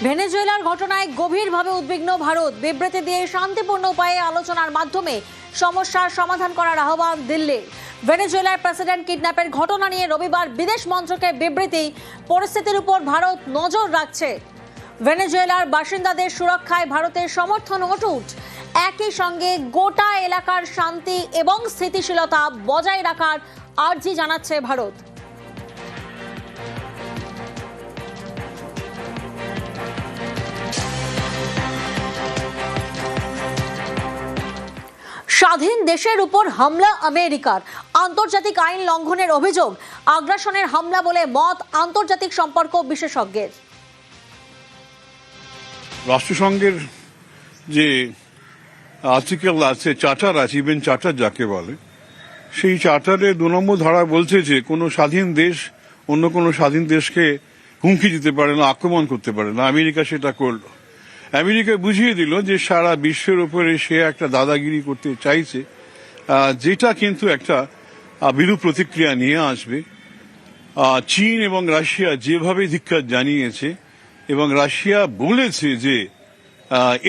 ভেনেজুয়েলার ঘটনায় গভীরভাবে উদ্বিগ্ন ভারত। বিবৃতি দিয়ে শান্তিপূর্ণ উপায়ে আলোচনার মাধ্যমে সমস্যার সমাধান করার আহ্বান দিল্লির। ভেনেজুয়েলার প্রেসিডেন্ট কিডন্যাপের ঘটনা নিয়ে রবিবার বিদেশ মন্ত্রকের বিবৃতি। পরিস্থিতির উপর ভারত নজর রাখছে। ভেনেজুয়েলার বাসিন্দাদের সুরক্ষায় ভারতের সমর্থন অটুট। একই সঙ্গে গোটা এলাকার শান্তি এবং স্থিতিশীলতা বজায় রাখার আর্জি জানাচ্ছে ভারত। স্বাধীন দেশের উপর হামলা আমেরিকার। আন্তর্জাতিক আইন লঙ্ঘনের অভিযোগ। আগ্রাসনের হামলা বলে মত আন্তর্জাতিক সম্পর্ক বিশেষজ্ঞের। রাষ্ট্রসংঘের যে আর্টিকেল আছে, চার্টার আছে, ইভেন চার্টার যাকে বলে, সেই চার্টারে 2 নম্বর ধারা বলছে যে কোনো স্বাধীন দেশ অন্য কোনো স্বাধীন দেশকে হুমকি দিতে পারে না, আক্রমণ করতে পারে না। আমেরিকা সেটা করল। আমেরিকা বুঝিয়ে দিল যে সারা বিশ্বের উপরে সে একটা দাদাগিরি করতে চাইছে, যেটা কিন্তু একটা বিরূপ প্রতিক্রিয়া নিয়ে আসবে। চীন এবং রাশিয়া যেভাবে ধিক্কার জানিয়েছে এবং রাশিয়া বলেছে যে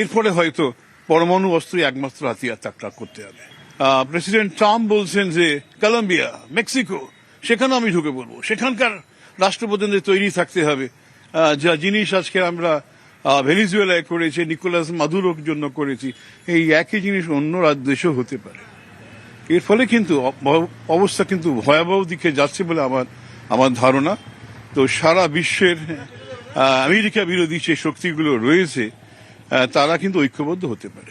এরপরে হয়তো পরমাণু অস্ত্রই একমাত্র হাতিয়ার তাকে করতে হবে। প্রেসিডেন্ট ট্রাম্প বলছেন যে কলম্বিয়া, মেক্সিকো, সেখানে আমি ঢুকে পড়বো, সেখানকার রাষ্ট্রপ্রধানদের তৈরি থাকতে হবে। যা জিনিস আজকে আমরা ভেনেজুয়েলায় করেছি, নিকোলাস মাদুরোর জন্য করেছি, এই একই জিনিস অন্য দেশেও হতে পারে। এর ফলে কিন্তু অবস্থা কিন্তু ভয়াবহ দিকে যাচ্ছে বলে আমার ধারণা। তো সারা বিশ্বের আমেরিকা বিরোধী যে শক্তিগুলো রয়েছে তারা কিন্তু ঐক্যবদ্ধ হতে পারে।